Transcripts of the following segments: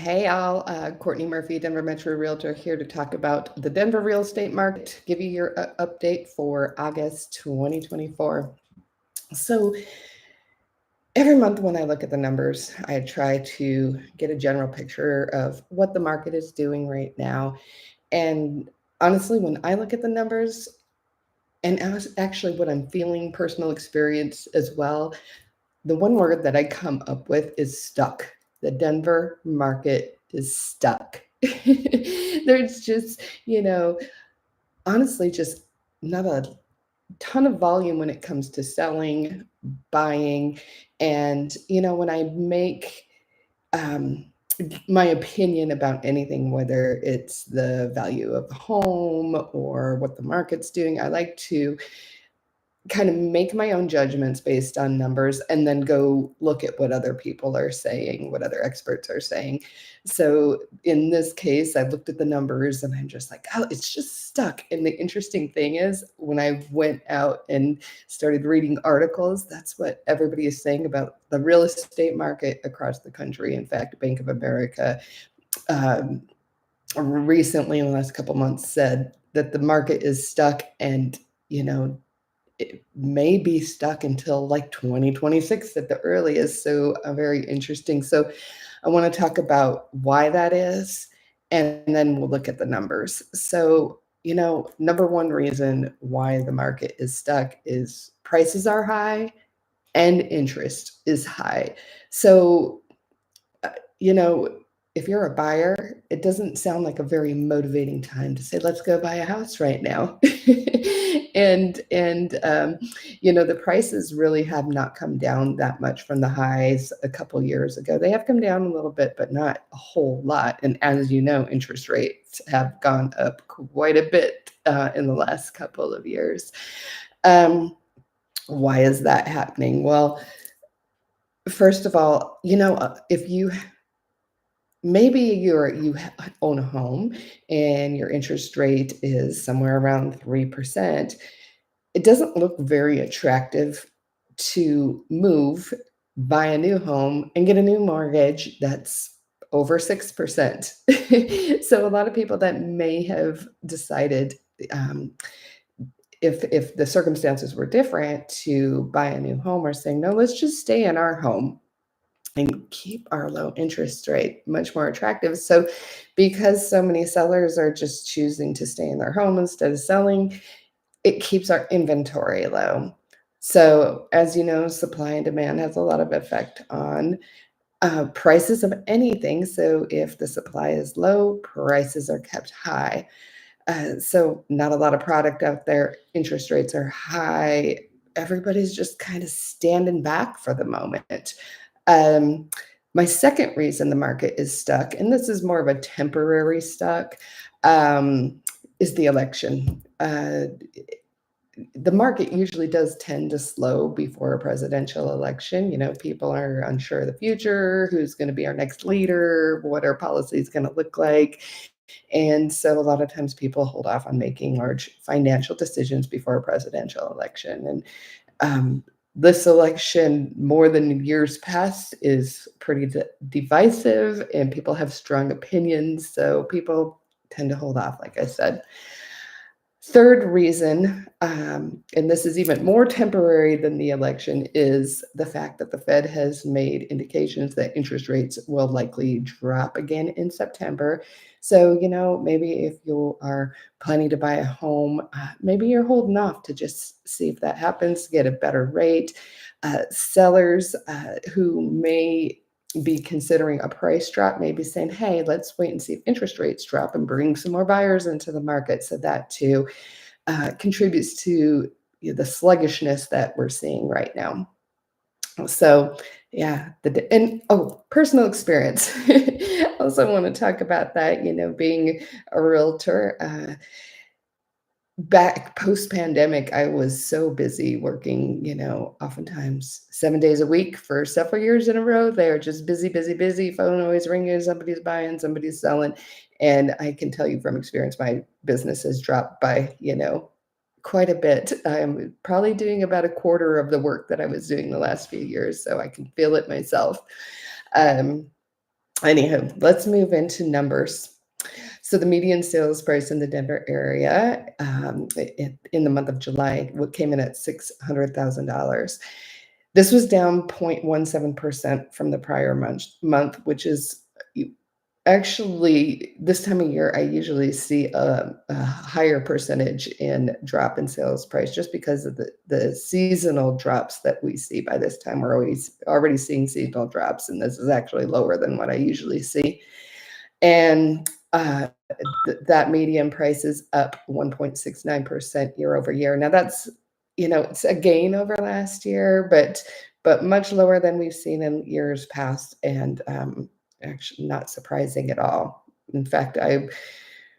Hey, Al. Courtney Murphy, Denver Metro Realtor, here to talk about the Denver real estate market, give you your update for August 2024. So, every month when I look at the numbers, I try to get a general picture of what the market is doing right now. And honestly, when I look at the numbers, and actually what I'm feeling, personal experience as well, the one word that I come up with is stuck. The Denver market is stuck. There's just, honestly, just not a ton of volume when it comes to selling, buying. And, when I make um, my opinion about anything, whether it's the value of the home or what the market's doing, I like to kind of make my own judgments based on numbers and then go look at what other people are saying, what other experts are saying. So in this case, I looked at the numbers and I'm just like, oh, it's just stuck. And the interesting thing is, when I went out and started reading articles, that's what everybody is saying about the real estate market across the country. In fact, Bank of America um, recently in the last couple months said that the market is stuck, and it may be stuck until like 2026 at the earliest. So, very interesting. So, I want to talk about why that is, and then we'll look at the numbers. So, number one reason why the market is stuck is prices are high and interest is high. So, uh, you know, if you're a buyer, it doesn't sound like a very motivating time to say, "Let's go buy a house right now." And the prices really have not come down that much from the highs a couple years ago. They have come down a little bit, but not a whole lot. And as you know, interest rates have gone up quite a bit in the last couple of years. Um, why is that happening? Well, first of all, if you maybe you own a home and your interest rate is somewhere around 3%. It doesn't look very attractive to move, buy a new home, and get a new mortgage that's over 6%. So a lot of people that may have decided, um, if the circumstances were different, to buy a new home, are saying, no, let's just stay in our home and keep our low interest rate much more attractive. So, because so many sellers are just choosing to stay in their home instead of selling, it keeps our inventory low. So, as you know, supply and demand has a lot of effect on prices of anything. So, if the supply is low, prices are kept high. So, not a lot of product out there. Interest rates are high. Everybody's just kind of standing back for the moment. Um, my second reason the market is stuck, and this is more of a temporary stuck, is the election. The market usually does tend to slow before a presidential election. People are unsure of the future, who's going to be our next leader, what our policy is going to look like. And so a lot of times people hold off on making large financial decisions before a presidential election. And this election, more than years past, is pretty divisive, and people have strong opinions. So people tend to hold off, like I said. Third reason, and this is even more temporary than the election, is the fact that the Fed has made indications that interest rates will likely drop again in September. So, maybe if you are planning to buy a home, maybe you're holding off to just see if that happens, get a better rate. Sellers who may be considering a price drop, maybe saying, hey, let's wait and see if interest rates drop and bring some more buyers into the market. So that too contributes to the sluggishness that we're seeing right now. So, yeah, personal experience. Also want to talk about that, being a realtor. Back post-pandemic, I was so busy working, oftentimes 7 days a week for several years in a row. They're just busy, busy, busy. Phone always ringing, somebody's buying, somebody's selling. And I can tell you from experience, my business has dropped by, quite a bit. I'm probably doing about a quarter of the work that I was doing the last few years, so I can feel it myself. Um, Anywho, let's move into numbers. So the median sales price in the Denver area in the month of July came in at $600,000. This was down 0.17% from the prior month, which is actually this time of year. I usually see a higher percentage in drop in sales price just because of the seasonal drops that we see by this time. We're always already seeing seasonal drops, and this is actually lower than what I usually see. And that median price is up 1.69% year over year. Now that's, it's a gain over last year, but much lower than we've seen in years past, and actually not surprising at all. In fact, I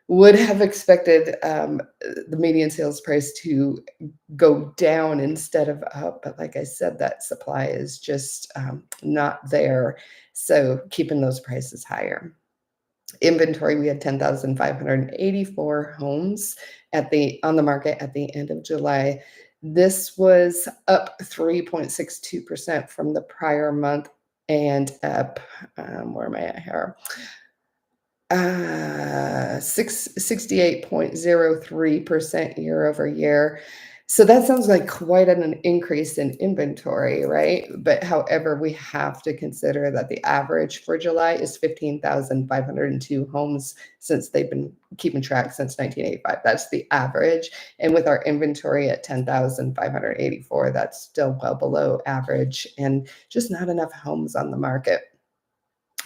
would have expected the median sales price to go down instead of up, but like I said, that supply is just not there. So keeping those prices higher. Inventory, we had 10,584 homes on the market at the end of July. This was up 3.62% from the prior month, and up, where am I at here? 68.03% year over year. So that sounds like quite an increase in inventory, right? But however, we have to consider that the average for July is 15,502 homes, since they've been keeping track since 1985. That's the average. And with our inventory at 10,584, that's still well below average and just not enough homes on the market.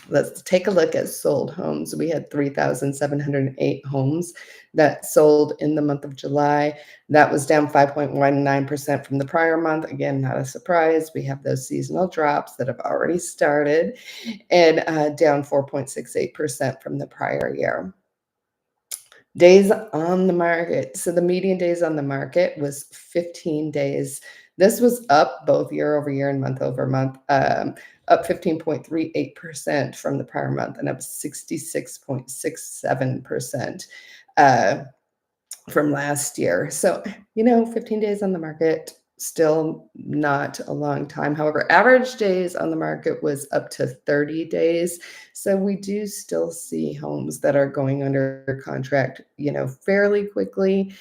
Let's take a look at sold homes. We had 3,708 homes that sold in the month of July. That was down 5.19% from the prior month. Again, not a surprise. We have those seasonal drops that have already started, and down 4.68% from the prior year. Days on the market. So the median days on the market was 15 days. This was up both year over year and month over month, up 15.38% from the prior month, and up 66.67% from last year. So, 15 days on the market, still not a long time. However, average days on the market was up to 30 days. So we do still see homes that are going under contract, fairly quickly.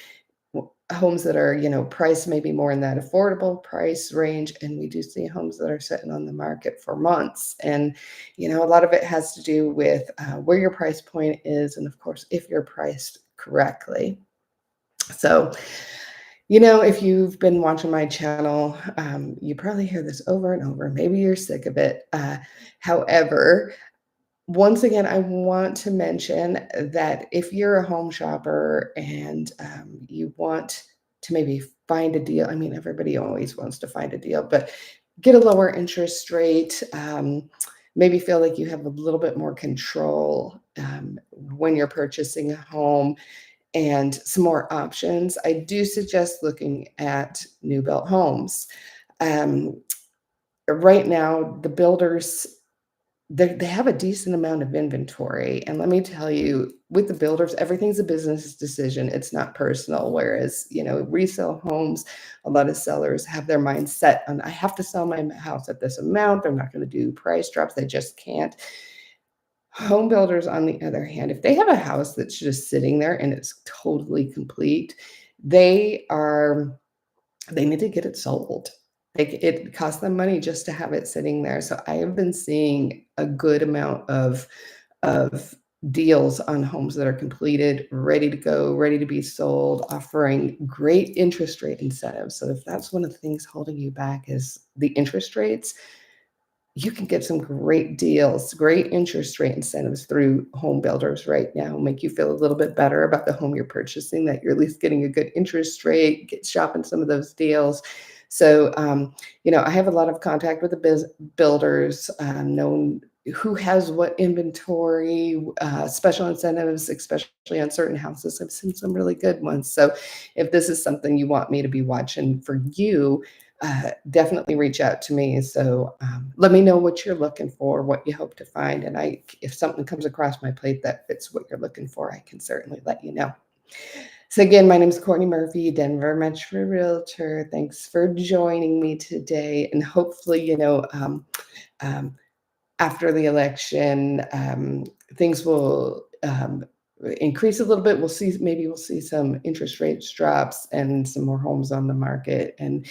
Homes that are, priced maybe more in that affordable price range. And we do see homes that are sitting on the market for months. And, a lot of it has to do with where your price point is. And of course, if you're priced correctly. So, if you've been watching my channel, you probably hear this over and over. Maybe you're sick of it. However, once again, I want to mention that if you're a home shopper and you want to maybe find a deal, I mean, everybody always wants to find a deal, but get a lower interest rate, maybe feel like you have a little bit more control when you're purchasing a home, and some more options, I do suggest looking at new built homes. Um, right now, the builders, they have a decent amount of inventory. And let me tell you, with the builders, everything's a business decision. It's not personal. Whereas, resale homes, a lot of sellers have their mind set on, I have to sell my house at this amount. They're not going to do price drops. They just can't. Home builders, on the other hand, if they have a house that's just sitting there and it's totally complete, they need to get it sold. It costs them money just to have it sitting there. So I have been seeing a good amount of deals on homes that are completed, ready to go, ready to be sold, offering great interest rate incentives. So if that's one of the things holding you back is the interest rates, you can get some great deals, great interest rate incentives through home builders right now, make you feel a little bit better about the home you're purchasing, that you're at least getting a good interest rate, get shopping some of those deals. So, I have a lot of contact with the builders, known who has what inventory, special incentives, especially on certain houses. I've seen some really good ones. So if this is something you want me to be watching for you, definitely reach out to me. So let me know what you're looking for, what you hope to find. And if something comes across my plate that fits what you're looking for, I can certainly let you know. So again, my name is Courtney Murphy, Denver Metro Realtor. Thanks for joining me today. And hopefully, um, after the election, things will increase a little bit. We'll see some interest rates drops and some more homes on the market, and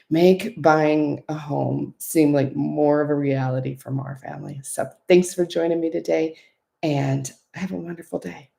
make buying a home seem like more of a reality for more families. So thanks for joining me today, and have a wonderful day.